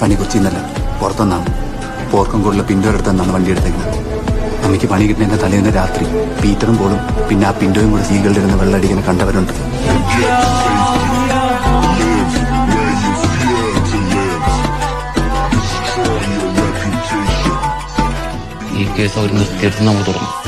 പണി കൊച്ചിന്നല്ല പുറത്തുനിന്നാണ്. പോർക്കംകോടിലെ പിന്റോയുടെ അടുത്തെന്നാണ് വണ്ടി എടുത്തേക്കുന്നത്. അമ്മയ്ക്ക് പണി കിട്ടുന്നതിന്റെ തലേന്ന് രാത്രി പീറ്ററും പോളും പിന്നെ ആ പിന്റോയും കൂടെ സീകളുടെ ഇരുന്ന് വെള്ളടിക്കുന്ന കണ്ടവരുണ്ട്. ഈ കേസ് അവർ നിർത്തിയെടുത്ത് നമ്മൾ തുറന്നു.